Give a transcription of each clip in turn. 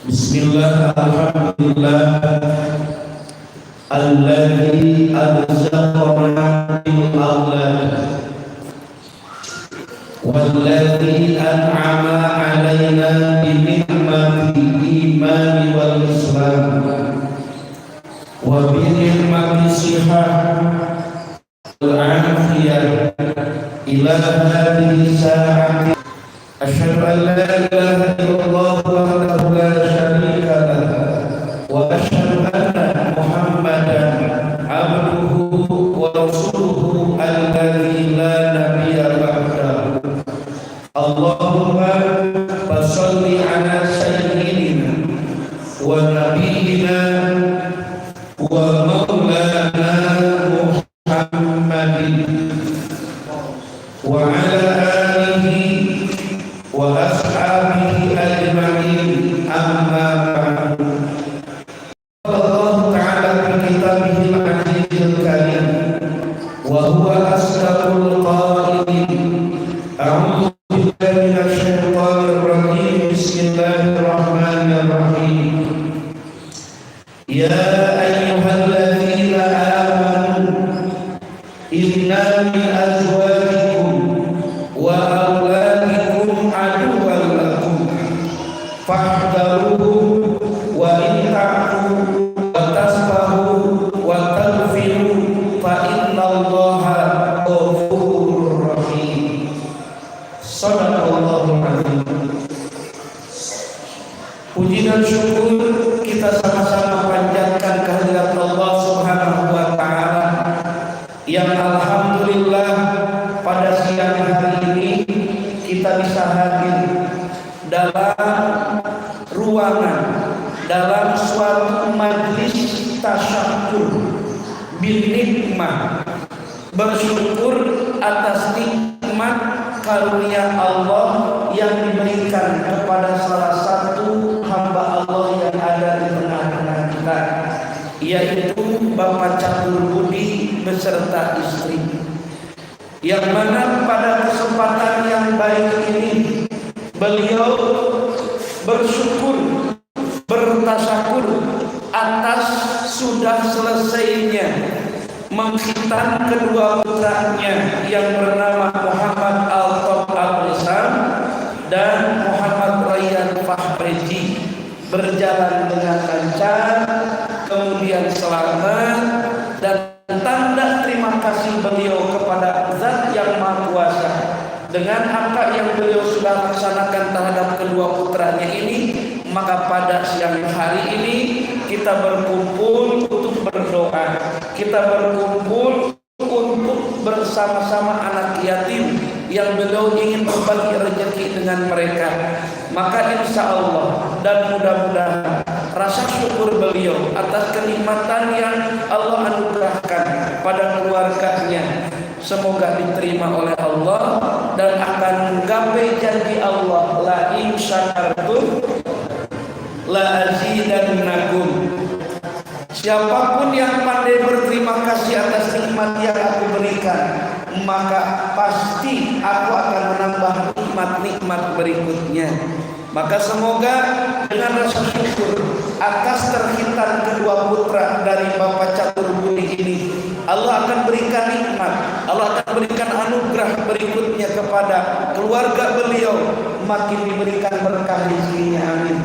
Bismillah, alhamdulillah, alladzi arzaqana bil awlad walladzi an'ama 'alaina bi ni'matil iman wal islam wa bi ni'matis sihah wal afiyah ila hadhihi sa'ati. Asyhadu an la ilaha illallah wahdahu la syarika lahu wa asyhadu anna Muhammadan abduhu wa rasuluhu alladzi la nabiyya ba'dahu. Allahumma shalli ala sayyidina wa nabiyyina wa maulana Muhammadin wa ala alihi wa ashabihi ajma'in, amma ba'du. Allah Ta'ala fi kitabihil azizil karim wa huwa asdaqul qailin. A'udzu billahi minasy syaithanir rajim. Bismillahirrahmanirrahim. Ya ayyuhalladzina amanu inna min azwajikum wa auladikum aduwwan lakum fahdharuhum wa in ta'fu wa tasfahu wa taghfiru fa innallaha ghafurur rahim. Shadaqallahul azim. Puji dan syukur kita sama-sama panjatkan kehadirat Allah Subhanahu wa taala yang alhamdulillah pada siang hari ini kita bisa hadir dalam ruangan, dalam suatu majlis tasyakkur bil nikmah, bersyukur atas nikmat karunia Allah yang diberikan kepada salah satu hamba Allah yang ada di tengah-tengah kita, yaitu Bapak Catur Budi beserta istri, yang mana pada kesempatan yang baik ini beliau bersyukur, bertasyakur atas sudah selesainya mengkhitan kedua putranya yang bernama Muhammad Altaf Al-Islam dan Muhammad Rayyan Fahreji, berjalan dengan lancar, kemudian selamat, dan tanda terima kasih beliau kepada Zat yang Maha Kuasa dengan apa yang beliau sudah laksanakan terhadap kedua putranya ini. Maka pada siang hari ini kita berkumpul untuk berdoa, kita berkumpul untuk bersama-sama anak yatim yang beliau ingin berbagi rezeki dengan mereka. Maka insya Allah dan mudah-mudahan rasa syukur beliau atas kenikmatan yang Allah anugerahkan pada keluarganya semoga diterima oleh Allah dan akan menggapai janji Allah, la in syakartum la azidannakum. Siapapun yang pandai berterima kasih atas nikmat yang aku berikan, maka pasti aku akan menambah nikmat-nikmat berikutnya. Maka semoga dengan rasa syukur atas terkhitan kedua putra dari Bapak Catur Budi ini, Allah akan berikan nikmat, Allah akan berikan anugerah berikutnya kepada keluarga beliau, makin diberikan berkah rezekinya, amin.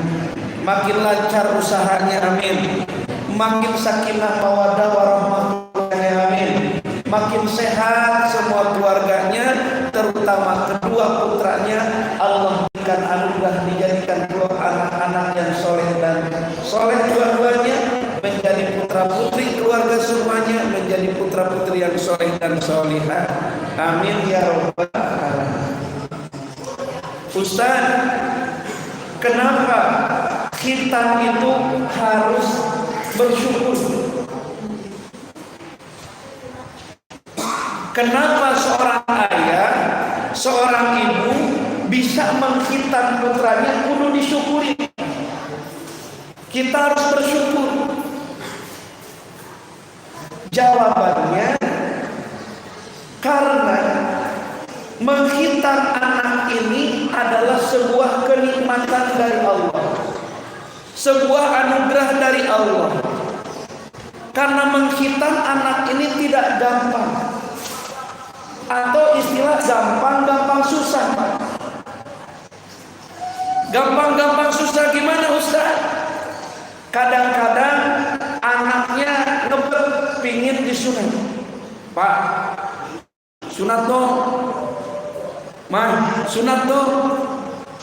Makin lancar usahanya, amin. Makin sakinah mawaddah warahmah, amin. Makin sehat semua keluarganya, terutama kedua putranya. Allah berikan anugerah dijadikan dua anak-anak yang soleh dan soleh dua-duanya, menjadi putra putri keluarga semuanya, menjadi putra putri yang soleh dan solihah, amin ya rabbal alamin. Ustaz, kenapa kita itu harus bersyukur? Kenapa seorang ayah, seorang ibu bisa mengkhitan putranya? Kudu disyukuri. Kita harus bersyukur. Jawabannya karena mengkhitan anak ini adalah sebuah kenikmatan dari Allah. sebuah anugerah dari Allah. Karena menghitan anak ini tidak gampang, atau istilah gampang-gampang susah. Gampang-gampang susah gimana Ustaz? Kadang-kadang anaknya ngebet pingin disunat. Pak, sunat dong. Mah, sunat dong.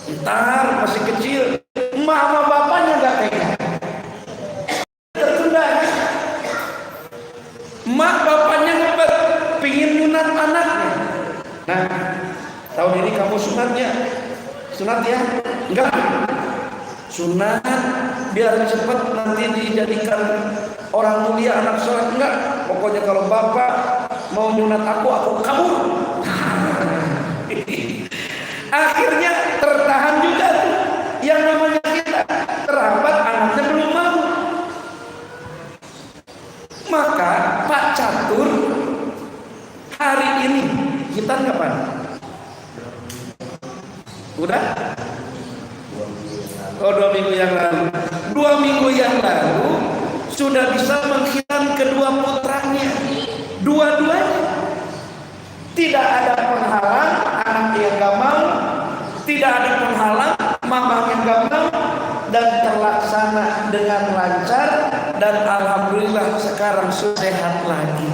Ntar masih kecil, emak sama bapaknya gak tega. Tertunda kan? Emak bapaknya ngebet pingin nyunat anaknya. Nah, tahun ini kamu sunatnya. Sunat ya? Enggak. Sunat biar cepat nanti dijadikan orang mulia, anak soleh. Enggak. Pokoknya kalau bapak mau nyunat aku kabur. Akhirnya tertahan juga tuh. Yang namanya kita terhambat, anaknya belum mau. Maka Pak Catur hari ini kita kapan? Udah? Oh, 2 minggu yang lalu. 2 minggu yang lalu sudah bisa menghitam kedua putranya. Dua-duanya. Tidak ada penghalang anak yang gak mau, tidak ada penghalang mama yang gak mau, dan terlaksana dengan lancar, dan alhamdulillah sekarang sudah sehat lagi.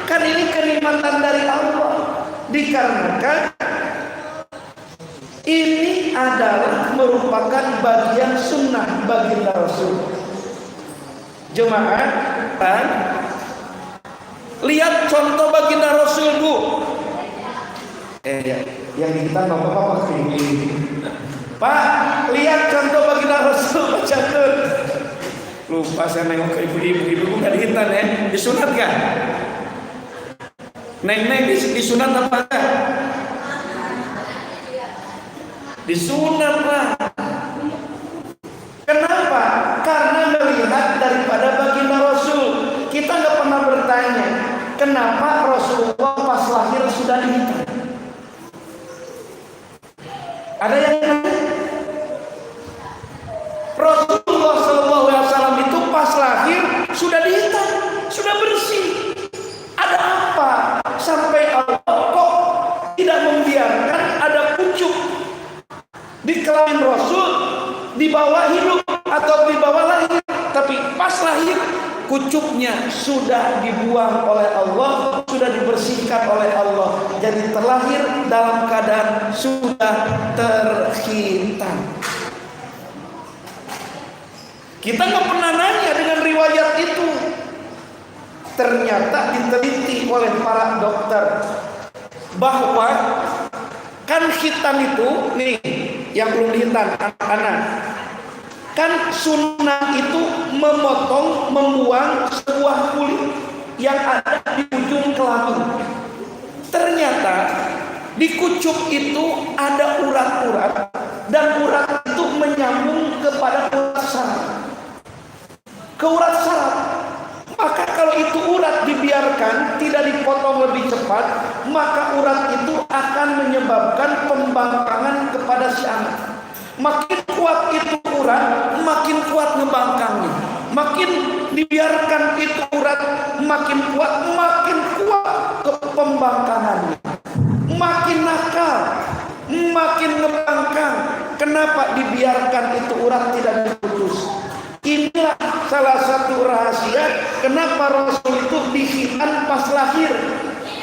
Kan ini kenikmatan dari Allah. Dikarenakan ini adalah merupakan bagian sunnah baginda Rasul. Jemaah, kan? Lihat contoh baginda Rasul, Bu. Yang kita nggak apa-apa ini. Pak, lihat contoh baginda Rasul, Pak Catur. Lupa saya nengok ke ibu-ibu nggak dihitan ya. Disunat kan? Neng disunat apa enggak? Disunat lah. Kenapa? Karena melihat daripada baginda Rasul. Kita nggak pernah bertanya kenapa Rasulullah pas lahir sudah dihitan. Ada yang nanya? Rasulullah SAW itu pas lahir sudah dihitan, sudah bersih. Ada apa sampai Allah kok tidak membiarkan ada pucuk di kelamin Rasul di bawah hidup atau di bawah lahir, tapi pas lahir kucuknya sudah dibuang oleh Allah, sudah dibersihkan oleh Allah, jadi terlahir dalam keadaan sudah terhitan. Kita nggak pernah nanya dengan riwayat itu. Ternyata diteliti oleh para dokter bahwa kan hitam itu nih yang belum dihitan anak-anak, kan sunnah itu memotong, membuang sebuah kulit yang ada di ujung kelamin. Ternyata di kucuk itu ada urat-urat, dan urat itu menyambung kepada urat saraf. Ke urat saraf. Maka kalau itu urat dibiarkan, tidak dipotong lebih cepat, maka urat itu akan menyebabkan pembangkangan kepada si anak. Makin kuat itu urat, makin kuat ngebangkangnya. Makin dibiarkan itu urat, makin kuat ke pembangkangannya. Makin nakal, makin ngebangkang. Kenapa dibiarkan itu urat tidak diputus? Inilah salah satu rahasia kenapa Rasul itu dihitan pas lahir.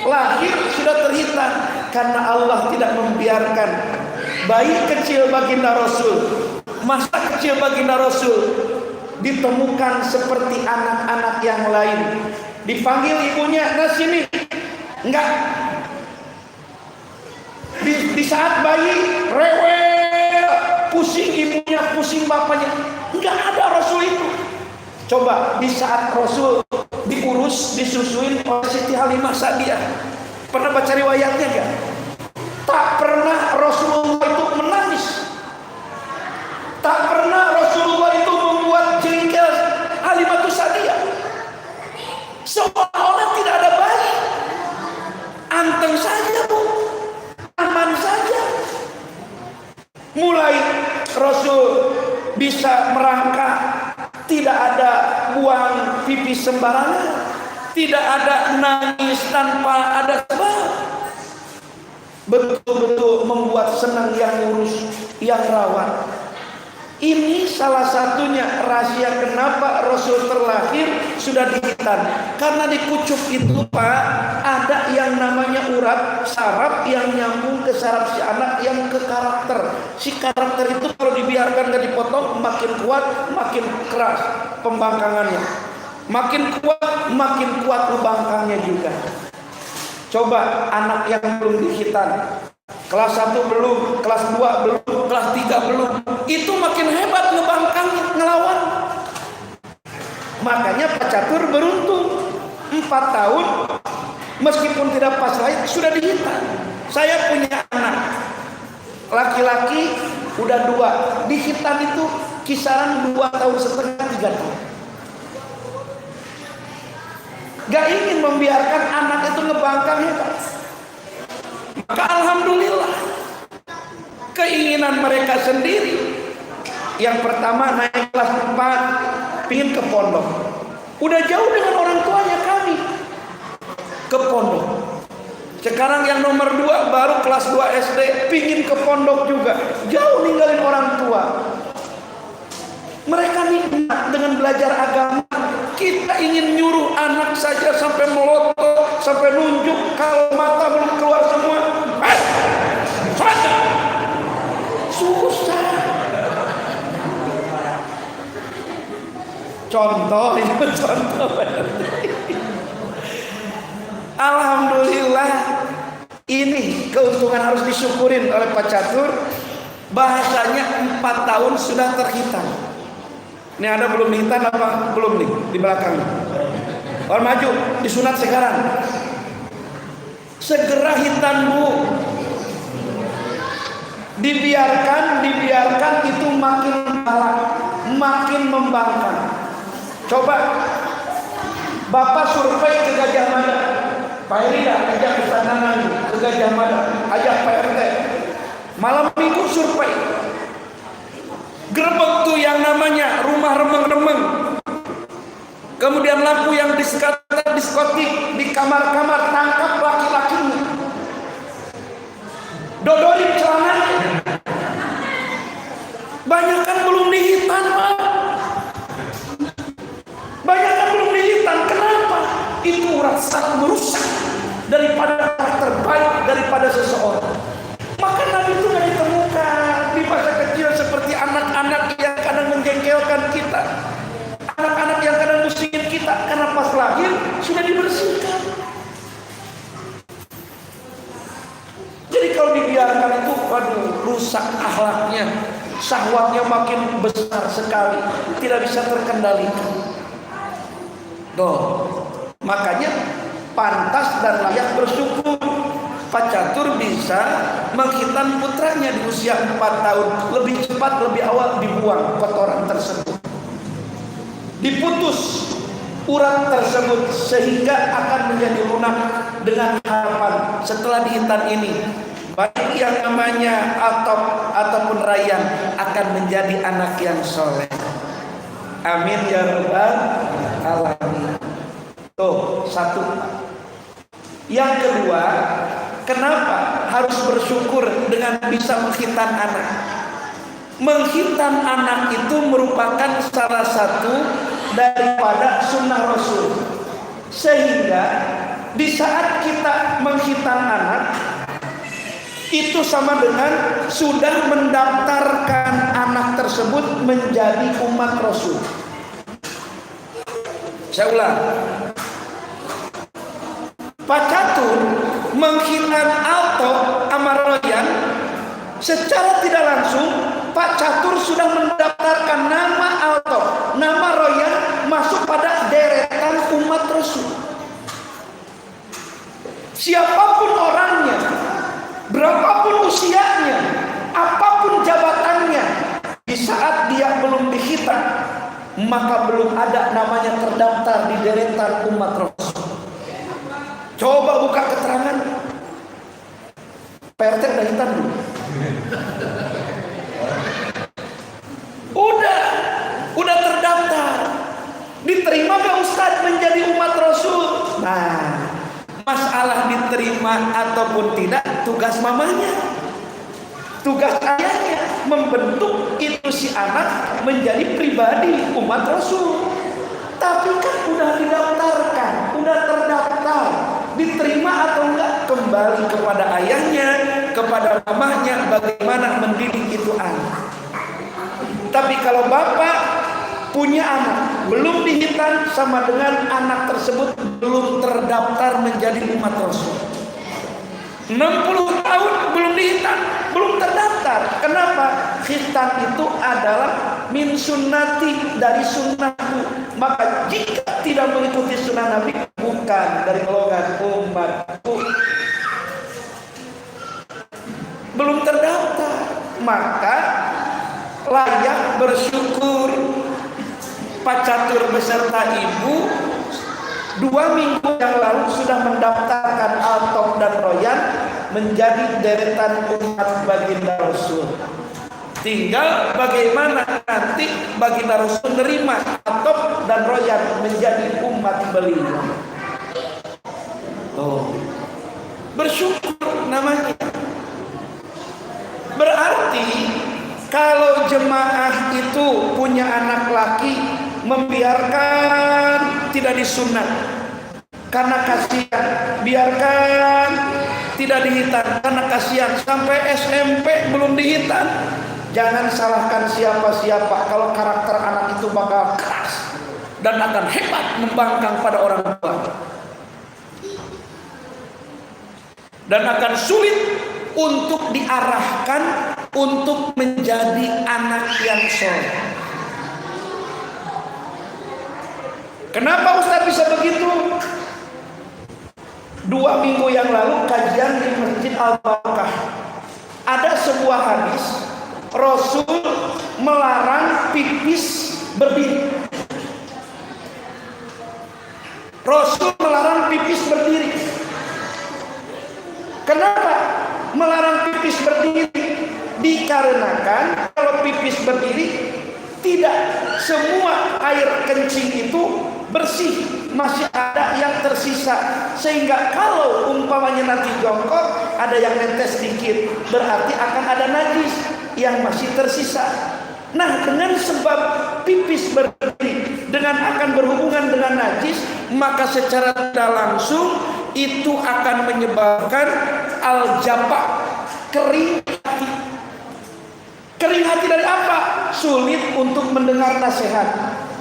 Lahir sudah terhitan karena Allah tidak membiarkan bayi kecil baginda Rasul, masa kecil baginda Rasul ditemukan seperti anak-anak yang lain. Dipanggil ibunya, nah sini. Enggak. Di saat bayi rewel, pusing ibunya, pusing bapaknya. Enggak ada Rasul itu. Coba di saat Rasul diurus, disusuin oleh Siti Halimah Sa'diyah. Pernah baca riwayatnya enggak? Tak pernah Rasulullah itu menangis. Tak pernah Rasulullah itu membuat jengkel Halimah Sa'diyah. Seolah-olah tidak ada bayi. Anteng saja, Bu. Aman saja. Mulai Rasul bisa merangkak, tidak ada buang pipis sembarangan, tidak ada nangis tanpa ada sebab. Betul-betul membuat senang yang ngurus, yang rawat. Ini salah satunya rahasia kenapa Rasul terlahir sudah dihitan. Karena di kucup itu Pak, ada yang namanya urat saraf yang nyambung ke saraf si anak yang ke karakter. Si karakter itu kalau dibiarkan gak dipotong, makin kuat, makin keras pembangkangannya. Makin kuat pembangkangnya juga. Coba anak yang belum dihitan, kelas 1 belum, kelas 2 belum, kelas 3 belum, itu makin hebat ngebangkang, ngelawan. Makanya Pak Catur beruntung 4 tahun meskipun tidak pas lahir sudah dihitan. Saya punya anak laki-laki udah 2, dihitan itu kisaran 2,5 tahun, 3 tahun. Gak ingin membiarkan anak itu ngebangkang hebat. Maka alhamdulillah keinginan mereka sendiri. Yang pertama naik kelas 4, pingin ke pondok. Udah jauh dengan orang tuanya kami ke pondok. Sekarang yang nomor 2 baru kelas 2 SD, pingin ke pondok juga. Jauh ninggalin orang tua. Mereka nikmat dengan belajar agama. Kita ingin nyuruh anak saja sampai melotot, sampai nunjuk, kalau mata belum keluar semua, susah. Contoh. Alhamdulillah, ini keuntungan harus disyukurin oleh Pak Catur. Bahasanya 4 tahun sudah terhitan. Ini ada belum dihitan apa? Belum nih di belakang. Orang maju disunat sekarang. Segera hitan Bu. Dibiarkan itu makin galak, makin membangkang. Coba Bapak survei ke Gajah Mada. Pak Erida ajak ke sana ke Gajah Mada, ajak Pak RT. Malam minggu survei. Gerbek tuh yang namanya rumah remeng-remeng. Kemudian lampu yang diskotik di kamar-kamar, tangkap laki-lakinya. Dodorin celananya. Banyak kan belum dihitan Pak. Banyak kan belum dihitan. Kenapa? Itu rasa merusak daripada karakter baik daripada seseorang. Maka Nabi itu gak ditemukan di masa kecil seperti anak-anak yang kadang menjengkelkan kita, anak-anak yang kadang musingin kita, karena pas lahir sudah dibersihkan. Jadi kalau dibiarkan itu, waduh, rusak akhlaknya, syahwatnya makin besar sekali, tidak bisa terkendalikan. Makanya pantas dan layak bersyukur Pak Catur bisa menghitan putranya di usia 4 tahun. Lebih cepat, lebih awal dibuang kotoran tersebut. Diputus urat tersebut sehingga akan menjadi lunak dengan harapan setelah dihitan ini. Baik yang namanya Atop ataupun Rayyan akan menjadi anak yang soleh. Amin ya rabbal alamin. Tuh, 1. Yang kedua, kenapa harus bersyukur dengan bisa menghitan anak? Menghitan anak itu merupakan salah satu daripada sunnah Rasul. Sehingga di saat kita menghitan anak, itu sama dengan sudah mendaftarkan anak tersebut menjadi umat Rasul. Saya ulang. Pak Catur menghitan Alto sama Rayyan, secara tidak langsung Pak Catur sudah mendaftarkan nama Alto, nama Rayyan masuk pada deretan umat Rasul. Siapapun orangnya, berapapun usianya, apapun jabatannya, di saat dia belum dihitan, maka belum ada namanya terdaftar di deretan umat Rasul. Coba buka keterangan. PRT udah hitam dulu. Udah gak Ustadz menjadi umat Rasul? Nah, masalah diterima ataupun tidak tugas mamanya, tugas ayahnya membentuk itu si anak menjadi pribadi umat Rasul. Tapi kan udah didaftarkan, udah terdaftar, diterima atau enggak kembali kepada ayahnya, kepada mamahnya bagaimana mendidik itu anak. Tapi kalau bapak punya anak belum dihitan, sama dengan anak tersebut belum terdaftar menjadi umat Rasul. 60 tahun belum dihitan, belum terdaftar. Kenapa? Khitan itu adalah min sunnati, dari sunnahku. Maka jika tidak mengikuti sunnah Nabi, bukan dari golongan umatku. Belum terdaftar, maka layak bersyukur Pak Catur beserta ibu 2 minggu yang lalu sudah mendaftarkan Altok dan Royan menjadi deretan umat baginda Rasul. Tinggal bagaimana nanti baginda Rasul menerima Altok dan Royan menjadi umat beliau. Bersyukur namanya. Berarti kalau jemaah itu punya anak laki, membiarkan tidak disunat karena kasihan, biarkan tidak dihitan karena kasihan, sampai SMP belum dihitan. Jangan salahkan siapa-siapa kalau karakter anak itu bakal keras dan akan hebat membangkang pada orang tua, dan akan sulit untuk diarahkan untuk menjadi anak yang soleh. Kenapa Ustaz bisa begitu? 2 minggu yang lalu kajian di Masjid Al-Barakah, ada sebuah hadis Rasul melarang pipis berdiri. Rasul melarang pipis berdiri. Kenapa melarang pipis berdiri? Dikarenakan kalau pipis berdiri, tidak semua air kencing itu bersih, masih ada yang tersisa. Sehingga kalau umpamanya nanti jongkok ada yang netes sedikit, berarti akan ada najis yang masih tersisa. Nah, dengan sebab pipis berdiri dengan akan berhubungan dengan najis, maka secara tidak langsung itu akan menyebabkan al-jabak, kering hati. Kering hati dari apa? Sulit untuk mendengar nasihat.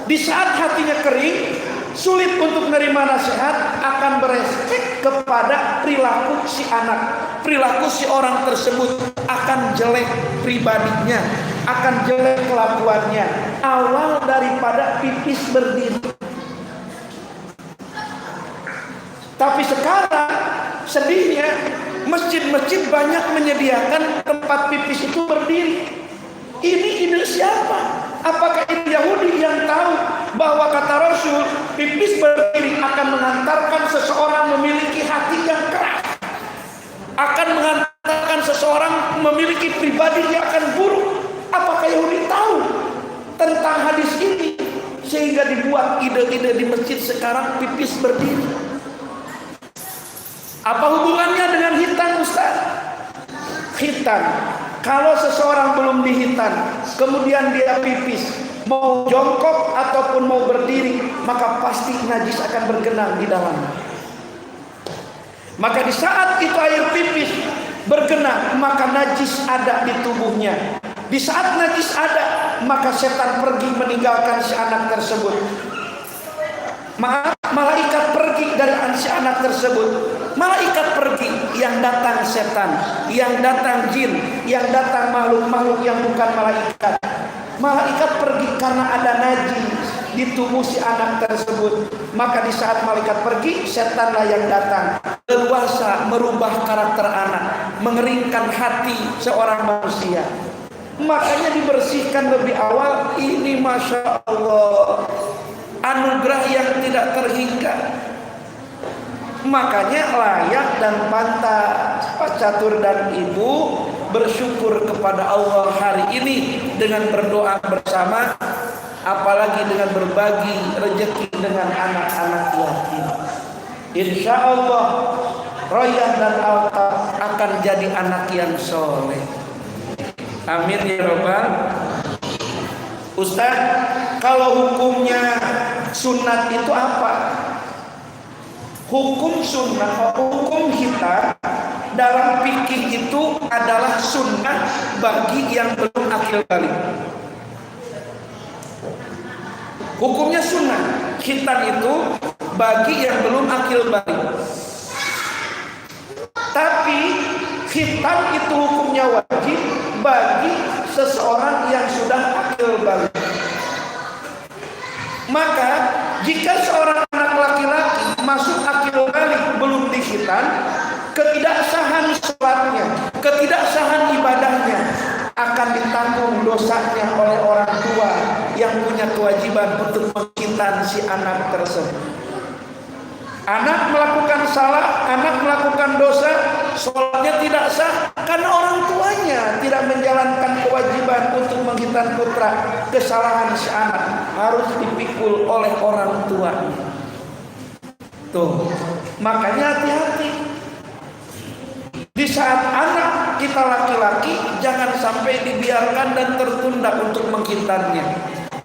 Di saat hatinya kering, sulit untuk menerima nasihat, akan berefek kepada perilaku si anak. Perilaku si orang tersebut akan jelek pribadinya, akan jelek kelakuannya. Awal daripada pipis berdiri. Tapi sekarang sedihnya masjid-masjid banyak menyediakan tempat pipis itu berdiri. Ini ide siapa? Apakah ini Yahudi yang tahu bahwa kata Rasul pipis berdiri akan mengantarkan seseorang memiliki hati yang keras, akan mengantarkan seseorang memiliki pribadi yang akan buruk? Apakah Yahudi tahu tentang hadis ini sehingga dibuat ide-ide di masjid sekarang pipis berdiri? Apa hubungannya dengan hitan, Ustaz? Hitan, kalau seseorang belum dihitan, kemudian dia pipis, mau jongkok ataupun mau berdiri, maka pasti najis akan bergenang di dalamnya. Maka di saat itu air pipis bergenang, maka najis ada di tubuhnya. Di saat najis ada, maka setan pergi meninggalkan si anak tersebut. Malaikat pergi dari si anak tersebut. Malaikat pergi, yang datang setan, yang datang jin, yang datang makhluk-makhluk yang bukan malaikat. Malaikat pergi karena ada najis di tubuh si anak tersebut. Maka di saat malaikat pergi, setanlah yang datang, leluasa merubah karakter anak, mengeringkan hati seorang manusia. Makanya dibersihkan lebih awal. Ini Masya Allah, anugerah yang tidak terhingga. Makanya layak dan pantas Pak Catur dan Ibu bersyukur kepada Allah hari ini dengan berdoa bersama. apalagi dengan berbagi rezeki dengan anak-anak yatim. Insya Allah Royah dan Alta akan jadi anak yang soleh. Amin ya robbal. Ustaz, kalau hukumnya sunat itu apa? Hukum sunnah, hukum kita dalam fikih itu adalah sunnah bagi yang belum akil balik. Hukumnya sunnah, khitan itu bagi yang belum akil balik. Tapi khitan itu hukumnya wajib bagi seseorang yang sudah akil balik. Maka jika seorang anak laki-laki masuk akil balik belum dikhitan, ketidaksahan sholatnya, ketidaksahan ibadahnya akan ditanggung dosanya oleh orang tua yang punya kewajiban untuk mengkhitan si anak tersebut. Anak melakukan salah, anak melakukan dosa, sholatnya tidak sah karena orang tuanya tidak menjalankan kewajiban untuk mengkhitan putra. Kesalahan si anak harus dipikul oleh orang tuanya. Tuh, makanya hati-hati. Di saat anak kita laki-laki, jangan sampai dibiarkan dan tertunda untuk mengkhitannya.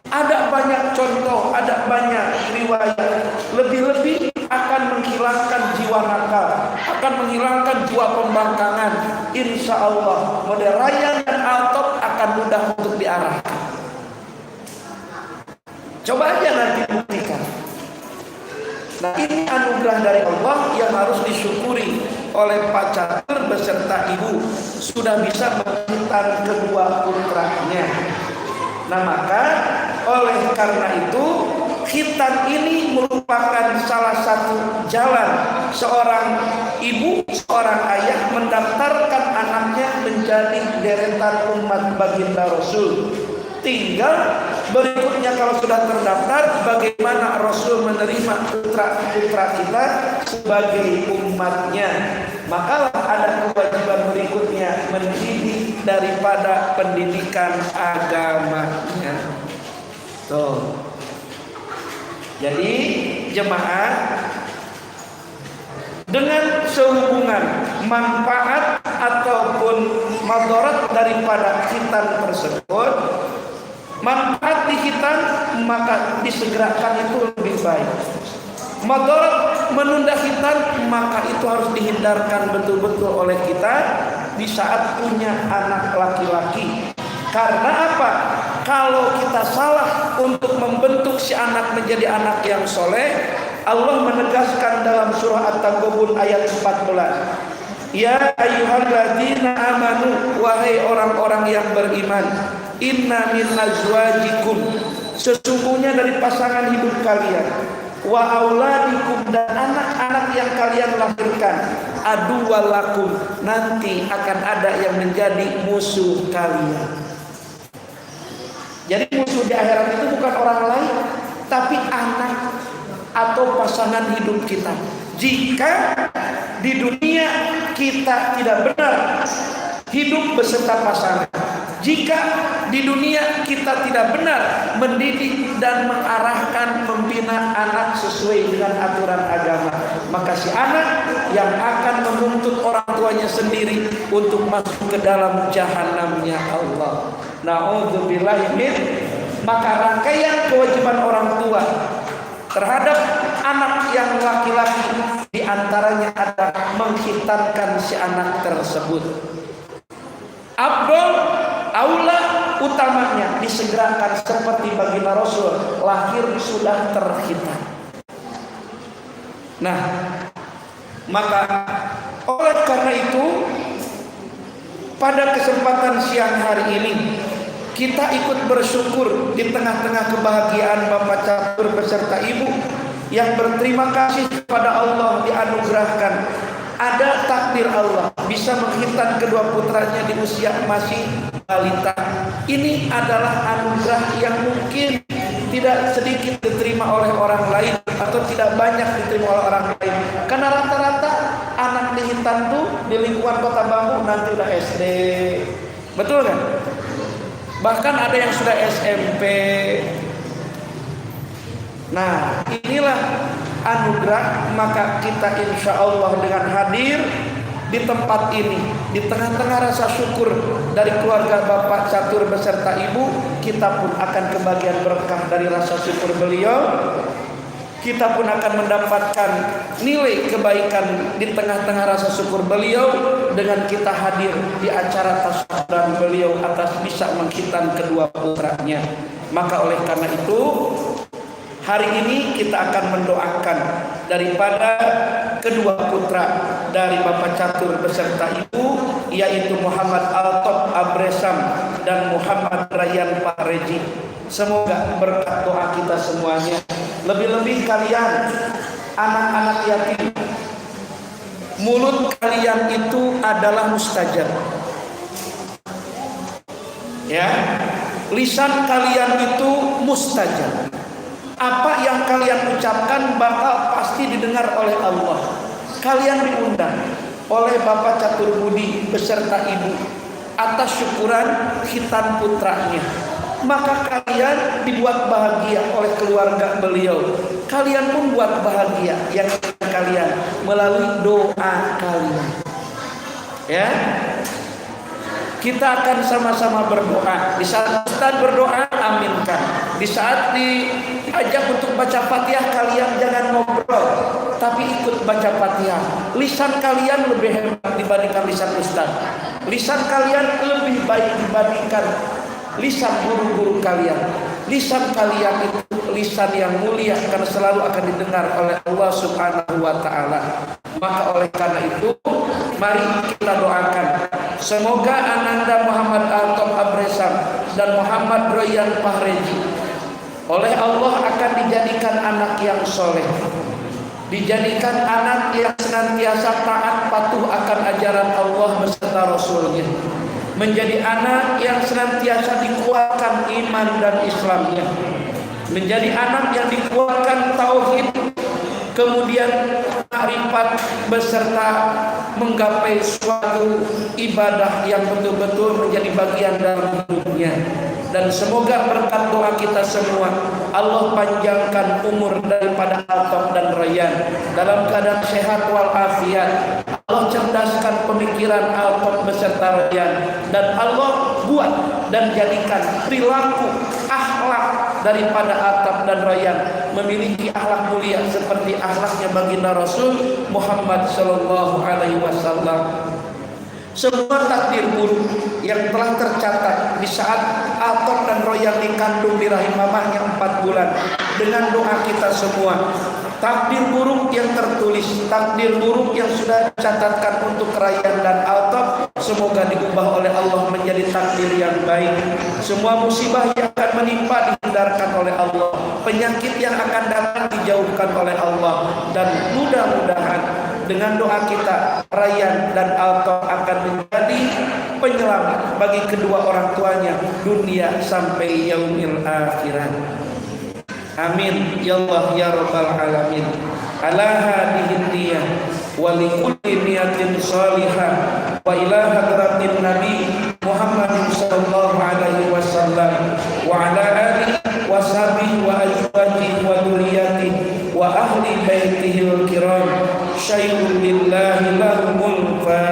Ada banyak contoh, ada banyak riwayat. Lebih-lebih akan menghilangkan jiwa nakal, akan menghilangkan jiwa pembangkangan. Insya Allah model Rayyan dan Altot akan mudah untuk diarahkan. Coba aja nanti buktikan. Nah, ini anugerah dari Allah yang harus disyukuri oleh Pak Catur beserta ibu, sudah bisa mengkhitan kedua putranya. Nah, maka oleh karena itu khitan ini merupakan salah satu jalan seorang ibu, seorang ayah mendaftarkan anaknya menjadi deretan umat baginda Rasul. Tinggal berikutnya kalau sudah terdaftar, bagaimana Rasul menerima putra-putra kita sebagai umatnya. Makalah ada kewajiban berikutnya mendidik daripada pendidikan agamanya. Tuh. Jadi jemaah, dengan sehubungan manfaat ataupun madarat daripada khitan tersebut, manfaat di khitan maka disegerakan itu lebih baik. Madarat menunda khitan maka itu harus dihindarkan betul-betul oleh kita di saat punya anak laki-laki. Karena apa? Kalau kita salah untuk membentuk si anak menjadi anak yang soleh, Allah menegaskan dalam surah At-Taghabun ayat 14. Ya ayyuhalladzina amanu, wahai orang-orang yang beriman, inna min azwajikum, sesungguhnya dari pasangan hidup kalian, wa auladikum, dan anak-anak yang kalian lahirkan, aduwalakum, nanti akan ada yang menjadi musuh kalian. Jadi musuh di akhirat itu bukan orang lain, tapi anak atau pasangan hidup kita. Jika di dunia kita tidak benar hidup beserta pasangan, jika di dunia kita tidak benar mendidik dan mengarahkan, membina anak sesuai dengan aturan agama, maka si anak yang akan menuntut orang tuanya sendiri untuk masuk ke dalam jahanamnya Allah. Na'udzubillah min. Maka rangkaian kewajiban orang tua terhadap anak yang laki-laki diantaranya adalah mengkhitankan si anak tersebut. Abdul aula utamanya disegerakan seperti baginda Rasul lahir sudah terkhitan. Nah, maka oleh karena itu pada kesempatan siang hari ini kita ikut bersyukur di tengah-tengah kebahagiaan Bapak Catur beserta Ibu yang berterima kasih kepada Allah dianugerahkan ada takdir Allah bisa mengkhitan kedua putranya di usia masih balita. Ini adalah anugerah yang mungkin tidak sedikit diterima oleh orang lain atau tidak banyak diterima oleh orang lain. Karena rata-rata anak dihitan tuh di lingkungan Kota Bambu nanti udah SD. Betul kan? Bahkan ada yang sudah SMP, Nah, inilah anugerah. Maka kita insya Allah dengan hadir di tempat ini, di tengah-tengah rasa syukur dari keluarga Bapak Catur beserta Ibu, kita pun akan kebagian berkah dari rasa syukur beliau. Kita pun akan mendapatkan nilai kebaikan di tengah-tengah rasa syukur beliau dengan kita hadir di acara tasyakuran beliau atas bisa menghitan kedua putranya. Maka oleh karena itu, hari ini kita akan mendoakan daripada kedua putra dari Bapak Catur beserta Ibu, yaitu Muhammad Altop Abresam dan Muhammad Rayyan Fahreji. Semoga berkat doa kita semuanya. Lebih-lebih kalian anak-anak yatim, mulut kalian itu adalah mustajab. Ya, lisan kalian itu mustajab. Apa yang kalian ucapkan bakal pasti didengar oleh Allah. Kalian diundang oleh Bapak Catur Budi beserta Ibu atas syukuran khitan putranya. Maka kalian dibuat bahagia oleh keluarga beliau. Kalian pun buat bahagia yang kalian melalui doa kalian. Ya, kita akan sama-sama berdoa. Di saat Ustaz berdoa, aminkan. Di saat diajak untuk baca Fatihah, kalian jangan ngobrol, tapi ikut baca Fatihah. Lisan kalian lebih hebat dibandingkan lisan Ustaz. Lisan kalian lebih baik dibandingkan lisan guru-guru kalian. Lisan kalian itu lisan yang mulia karena selalu akan didengar oleh Allah Subhanahu wa taala. Maka oleh karena itu, mari kita doakan semoga Ananda Muhammad Altop Abresam dan Muhammad Rayyan Fahreji oleh Allah akan dijadikan anak yang soleh, dijadikan anak yang senantiasa taat patuh akan ajaran Allah beserta Rasulnya, menjadi anak yang senantiasa dikuatkan iman dan Islamnya, menjadi anak yang dikuatkan tauhid, kemudian makrifat beserta menggapai suatu ibadah yang betul-betul menjadi bagian dalam hidupnya. Dan semoga berkat doa kita semua, Allah panjangkan umur daripada Altop dan Rayyan dalam keadaan sehat walafiat. Allah cerdaskan pemikiran Altop beserta Rayyan, dan Allah buat dan jadikan perilaku akhlak daripada Altop dan Rayyan memiliki akhlak mulia seperti akhlaknya baginda Rasul Muhammad sallallahu alaihi wasallam. Semua takdir buruk yang telah tercatat di saat Altop dan Rayyan dikandung di rahim mamahnya 4 bulan, dengan doa kita semua, takdir buruk yang tertulis, takdir buruk yang sudah dicatatkan untuk Rayyan dan Altop, semoga diubah oleh Allah menjadi takdir yang baik. Semua musibah yang akan menimpa dihindarkan oleh Allah, penyakit yang akan datang dijauhkan oleh Allah, dan mudah-mudahan dengan doa kita, Rayyan dan Altop akan menjadi penyelamat bagi kedua orang tuanya dunia sampai yaumil akhirat. Amin ya Allah ya rabbal alamin. Ala hadhihi niyah wa li kulli niyatin salihah wa ila hadratin nabi Muhammad sallallahu alaihi wasallam wa ala alihi wa sahbihi wa azwajihi wa dzurriyyatihi wa ahli baitihi al-kiram. Syai'un lillahi lahumul Fatihah.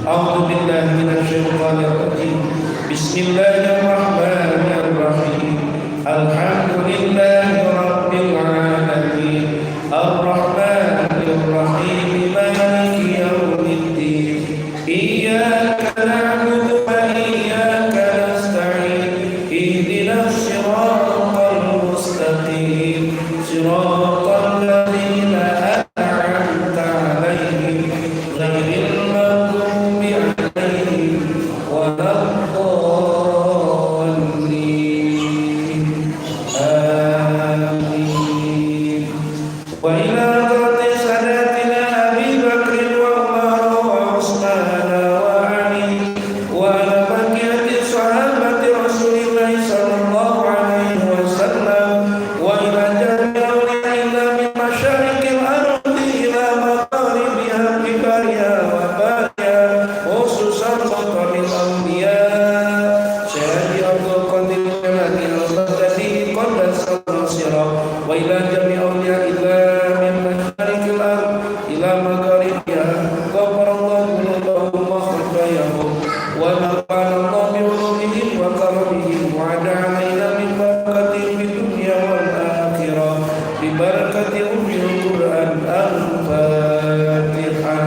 A'udzu billahi minasy syaithanir rajim. Bismillahirrahmanirrahim. Alhamdulillahi rabbil alamin. Ar-rahmanir rahim. Maliki yaumiddin. Iyyaka na'budu wa iyyaka nasta'in. Ihdinas siratal mustaqim. Siratal ladzina an'amta 'alaihim ghairil maghdubi 'alaihim waladdallin. وإلى جميع أولياء الله من مشارق الأرض إلى مغاربها غفر الله لهم وخطاياهم ونفعنا الله بعلومهم وكرمهم وعاد علينا من بركتهم في الدنيا والآخرة ببركة أم القرآن الفاتحة.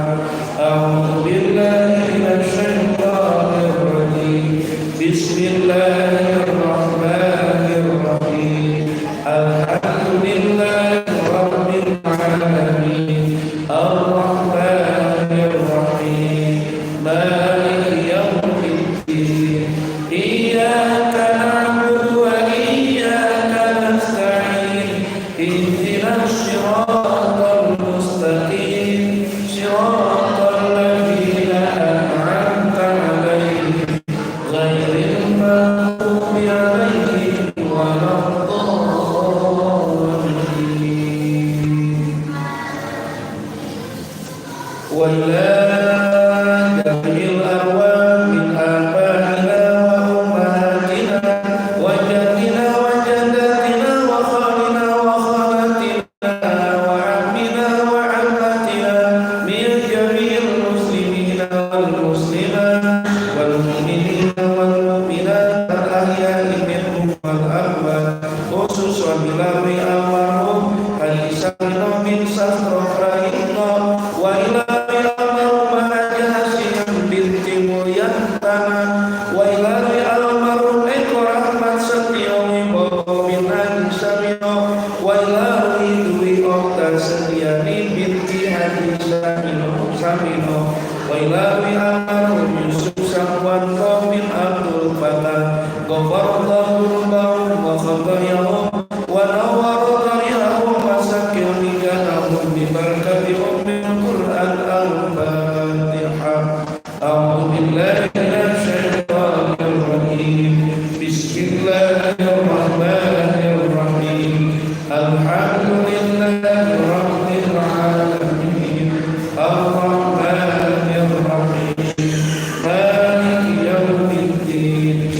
أعوذ بالله من الشيطان الرجيم بسم الله الرحمن الرحيم الحمد لله رب العالمين الرحمن الرحيم مالك يوم الدين إياك نعبد وإياك نستعين اهدنا الصراط المستقيم صراط الذين أنعمت عليهم غير المغضوب عليهم ولا الضالين. وإلى جميع الأرواح من آبائنا وأمهاتنا وجدنا وجداتنا وخالنا وخالاتنا وعمنا وعماتنا من جميع المسلمين والمسلمات والمؤمنين والمؤمنات الأحياء منهم والأموات خصوصا بلغي المرحوم عيسى بن سخر رحمه وإلى المرحوم حسين بنت مريم وإلى المرحوم رحمة سطيوي من أهل سميو وإلى دwi Okta Setiani binti Haji Samino وإلى المرحوم Yusuf Sahwan bin Abdul Fatah Ghafarallahu lahum wa khatayahum wa nawwara tariqahum wa sakkir mikanahum bi barakati ummil Qur'an al-Fatihah. A'udzu billahi minasy syaithanir rajim. Bismillahirrahmanirrahim. Alhamdulillahi rabbil alamin. Ar-Rahmanir Rahim. Maliki yaumiddin.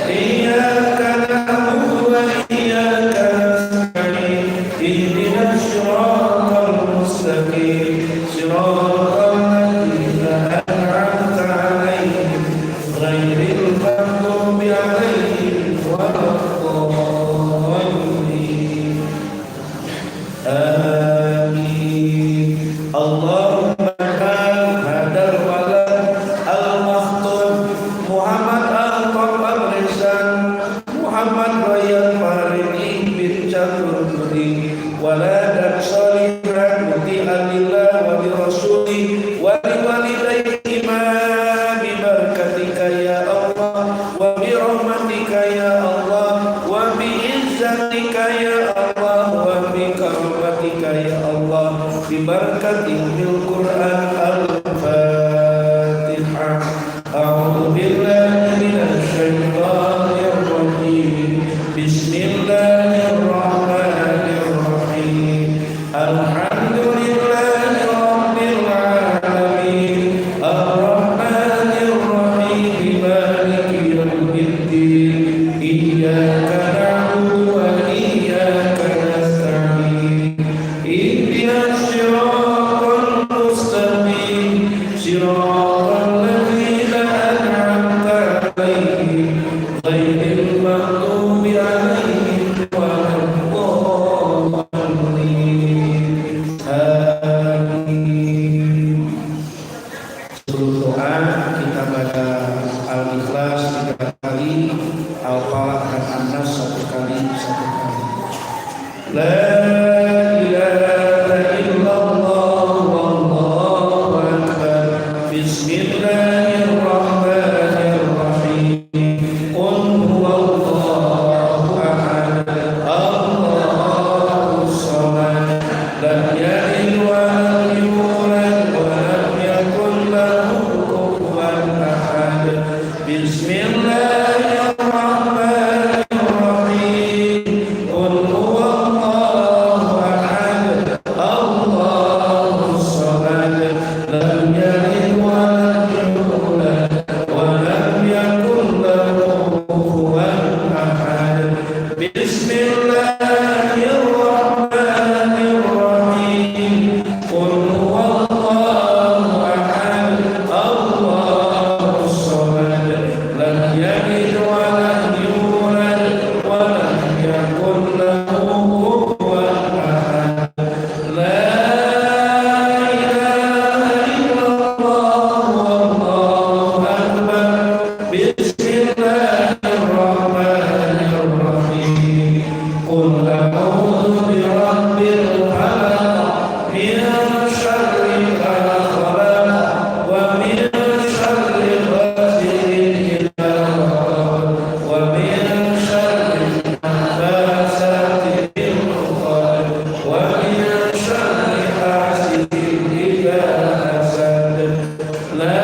إياك نعبد وإياك نستعين اهدنا الصراط المستقيم صراط الذين أنعمت عليهم غير المغضوب عليهم ولا الضالين. آمين. اللهم هذا الولد المختوم محمد Muhammad Rayyan Farini bin Catururi waladan sholihan muti'an lillah wa li rasuli wa li walidayhima bi barakatika ya Allah wa bi rahmatika ya Allah wa bi izzatika ya Allah wa bi karamatika ya Allah bi barakatil Qur'an al-Fatihah. A'udzu billahi minasy syaithanir rajim. Bismillahirrahmanirrahim. Alhamdulillahi rabbil alamin. Ar-Rahmanir Rahim. Maliki yaumiddin. Iyyaka na'budu wa iyyaka nasta'in. Ihdinas siratal mustaqim. Siratal ladzina an'amta 'alaihim ghairil maghdubi 'alaihim waladdallin. Amin. Sebelum doa kita baca Al-Ikhlas 3 kali, Al-Falaq dan An-Nas 1 kali. La ilaha illallah wallahu akbar. Bismillahirrahmanirrahim. Qul huwallahu ahad. Allahus samad. Lam yalid wa lam yulad wa lam yakul lahu kufuwan ahad. Bismillahirrahmanirrahim. Qul huwallahu ahad. Allahus samad. Lam yalid wa lam yulad wa lam yakul lahu kufuwan ahad. Bismillahirrahmanirrahim. Bismillahirrahmanirrahim. Qul a'udzu birabbil falaq min syarri ma khalaq wa min syarri ghasiqin idza waqab wa min syarri nafasati fil 'uqad wa min syarri hasidin idza hasad. La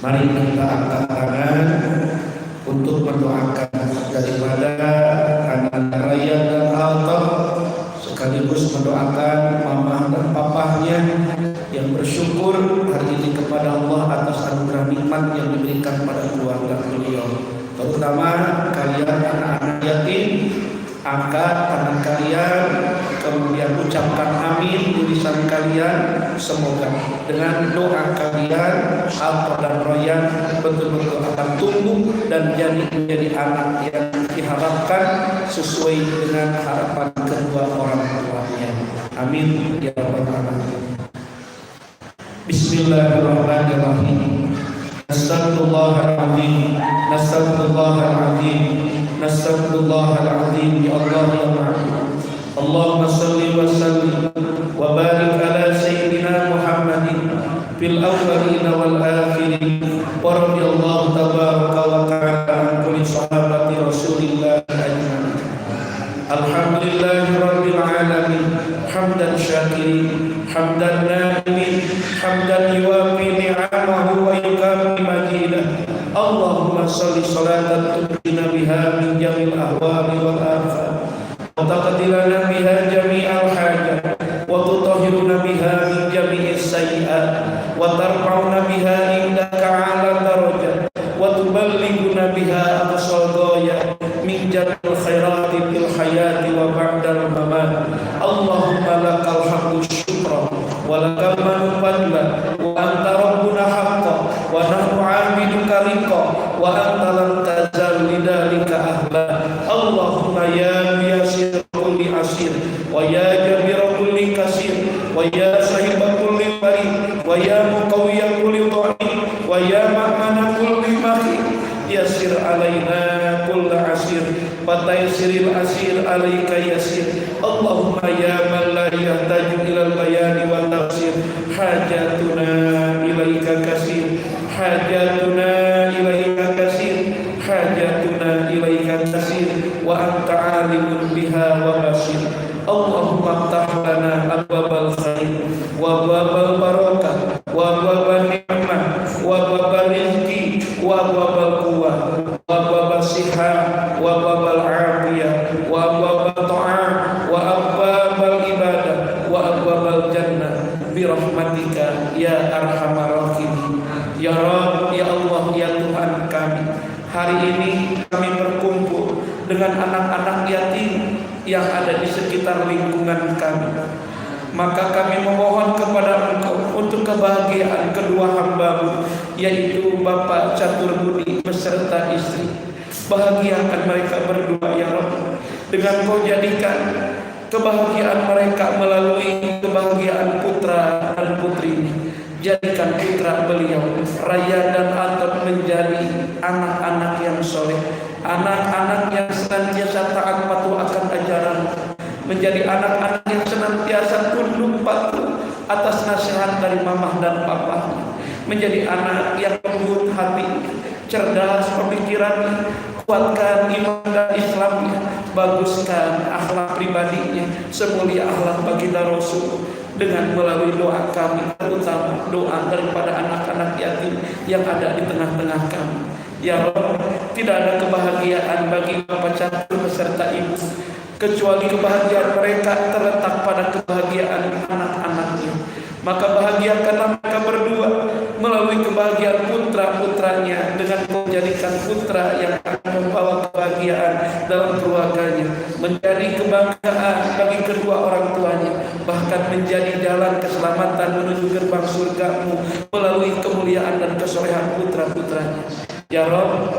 mari kita angkat tangan untuk mendoakan daripada anak Raya dan Alta, sekaligus mendoakan mama dan papahnya yang bersyukur hari ini kepada Allah atas anugerah nikmat yang diberikan pada keluarga beliau. Terutama kalian anak-anak yatim, angkat tangan kalian, kemudian ucapkan amin di lisan kalian. Semoga dengan doa kalian Alta dan Royan betul-betul akan tumbuh dan menjadi anak yang diharapkan sesuai dengan harapan kedua orang tuanya. Amin ya rabbal alamin. Bismillahirrahmanirrahim. Nastaghfirullahaladzim, nastaghfirullahaladzim, nastaghfirullahaladzim. Ya Allah ya Muhammad, Allahumma salli wa sallim wa barik ala sayyidina Muhammadin fil awwalina wal akhirin wa radiyallahu tabaraka wa ta'ala an kulli sahabati Rasulillah ajma'in. Alhamdulillahi rabbil alamin, hamdan syakirin, hamdan na'imin, hamdan yuwafi ni'amahu wa yukafi majidah. Allahumma salli salatan tuqina biha min jamil ahwali wal afat wa taqdilana biha jami'al hajat wa tutahhiruna biha min jami'is sayyi'at wa tarfa'una biha indaka 'ala darajat wa tuballighuna biha aqsal ghayat min jami'il khairati fil hayati wa ba'dal mamat. Allahumma lakal hamdu syukran wa lakal manu fadla wa anta rabbuna haqqan wa nahnu 'abiduka riqa wa anta lam tazal lidzalika ahla. Allahumma ya biyasir kulli asir wa ya jabir kulli kasir wa ya sahiba kulli farid wa ya muqawwiya kulli dha'if wa ya ma'mana kulli makhif yasir alaina kulla asir fataysiril asir alaika yasir. Allahumma ya man la yahtaju ilal bayani wa tafsir hajatuna ilaika kasir, hajatuna ilaika kasir, hajatuna ilaika kasir wa anta alimun biha wa basir. Allahumma ftah lana abwabal khair wa abwabal barakah wa abwabal ni'mah wa abwabal rizqi wa abwabal quwwah wa abwabal sihah wa abwabal afiyah wa abwabal ta'am wa abwabal ibadah wa abwabal jannah bi rahmatika ya arhamar rahimin. Ya Rabb, ya Allah, ya Tuhan kami, hari ini kami berkumpul dengan anak-anak yatim yang ada di sekitar lingkungan kami. Maka kami memohon kepada Engkau untuk kebahagiaan kedua hamba-Mu, yaitu Bapak Catur Budi beserta istri. Bahagiakan mereka berdua ya Rabb, dengan Kau jadikan kebahagiaan mereka melalui kebahagiaan putra dan putri. Jadikan putra beliau Raya dan Alta menjadi anak-anak yang soleh, anak-anak yang senantiasa taat patuh akan ajaran, menjadi anak-anak yang senantiasa tunduk patuh atas nasihat dari mamah dan papa, menjadi anak yang lembut hati, cerdas pemikirannya, kuatkan iman dan Islamnya, baguskan akhlak pribadinya, semulia akhlak baginda Rasul, dengan melalui doa kami, terutama doa daripada anak-anak yatim yang ada di tengah-tengah kami. Ya Rabb, tidak ada kebahagiaan bagi Bapak Catur beserta ibu kecuali kebahagiaan mereka terletak pada kebahagiaan anak-anaknya. Maka bahagiakanlah mereka berdua melalui kebahagiaan putra-putranya dengan menjadikan putra yang akan membawa kebahagiaan dalam keluarganya, menjadi kebanggaan bagi kedua orang tuanya, bahkan menjadi jalan keselamatan menuju gerbang surgamu melalui kemuliaan dan kesolehan putra-putranya. Ya Rabb,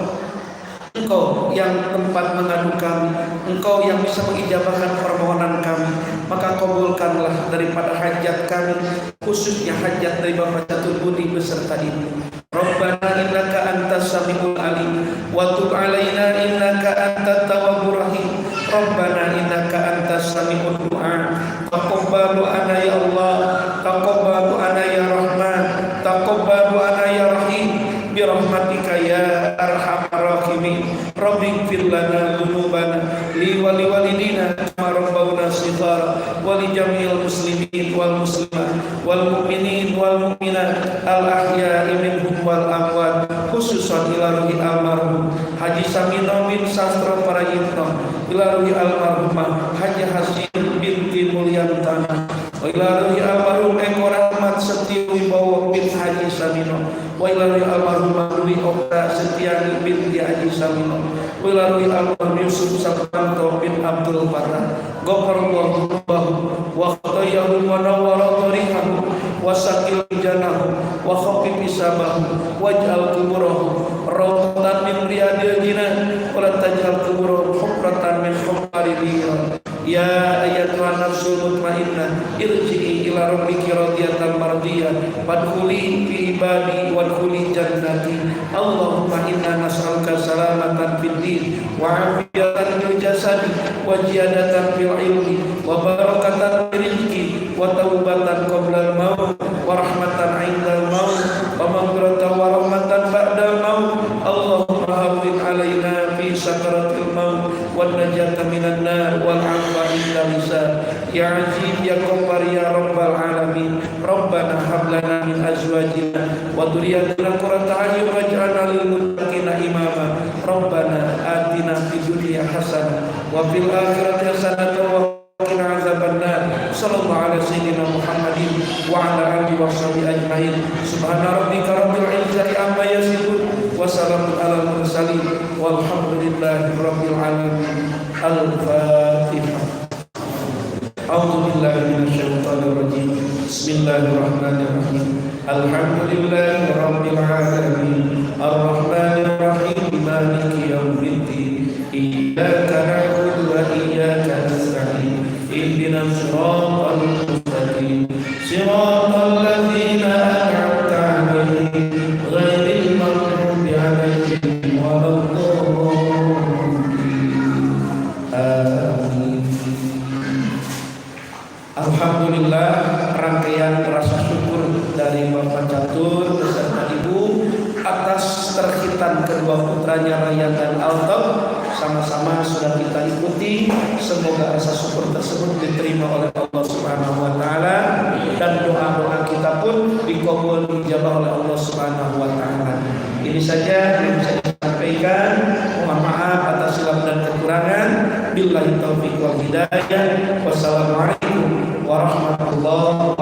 Engkau yang tempat mengadu kami, Engkau yang bisa mengijabahkan permohonan kami, maka kabulkanlah daripada hajat kami, khususnya hajat dari Bapak Catur Budi beserta ibu. Rabbana innaka antas samiul alim wa tub alaina innaka antat tawwabur rahim. Rabbana innaka antas samiul du'a. Taqabbal ana ya Allah, taqabbal ana ya Rahman, taqabbal ana ya Rahim. Birahmatika ya arhamar rahimin. Rabbi ighfir lana dzunubana li wa li walidina kama rabbawna shighara wa li jami'il muslimin wal muslimat wal mu'minin wal mu'minat al ahya'i minhum wal amwat, khususan ila ruhi almarhum Haji Samino bin Sastra Parayitno, ila ruhi almarhumah Haji Hasim binti Mulyantana, wa ila ruhi almarhum Eko Rahmat Setio Wibowo bin Haji Samino, wa ila ruhi almarhumah Dwi Okta Setiani binti Haji Samino, wa ila ruhi almarhum Yusuf Sabanto bin Abdul Fatah. Ghafarallahu lahum wa khatayahum wa nawwara tariqahum wa saqil janahum wa khafif isabahum waj'al kuburahum rawdatan min riyadil jinan wa la taj'al kuburahum hufratan min hufari nar. Ya ayyatuhan nafsul mutmainnah irji'i ila rabbiki radiyatan mardiyah fadkhuli fi ibadi wadkhuli jannati. Allahumma inna nas'aluka salamatan fid din wa afiyatan fil jasadi wa ziyadatan fil ilmi wa barakatan fil rizqi wa taubatan qabla al-maut wa rahmatan 'inda al-maut wa maghfiratan wa rahmatan ba'da al-maut. Allahumma hawwin 'alaina fi sakaratil maut wan najata minan nar wal 'afwa inda lisan. Ya Aziz ya Ghaffar ya Rabbal alamin. Rabbana hab lana min azwajina wa dhurriyyatina qurrata a'yun waj'alna lil muttaqina imama. Rabbana atina fid dunya hasanah wa fil akhirati hasanah wa qina azabannar. Sallallahu ala sayyidina Muhammadin wa ala alihi wa sahbihi ajmain. Subhana rabbika rabbil izzati amma yasifun wa salamun alal mursalin walhamdulillahi rabbil alamin. Al-Fatihah. A'udzu billahi minasyaitonir rajim. Bismillahirrahmanirrahim. Alhamdulillahi rabbil alamin. Arrahmanir rahim. Maliki yaumiddin. Iyyaka na'budu wa iyyaka nasta'in. Ihdinas siratal mustaqim. Siratal ladzina an'amta 'alaihim ghairil maghdubi 'alaihim waladdallin. Amin. Alhamdulillah, rangkaian rasa syukur dari Bapak Catur beserta Ibu atas terhitan kedua putranya Rayyan dan Altab sama-sama sudah kita ikuti. Semoga rasa syukur tersebut diterima oleh Allah Subhanahu wa taala dan doa-doa kita pun dikabul dijabah oleh Allah Subhanahu wa taala. Ini saja yang bisa saya sampaikan. Mohon maaf atas silap dan kekurangan. Billahi taufiq wal hidayah. Wassalamualaikum warahmatullahi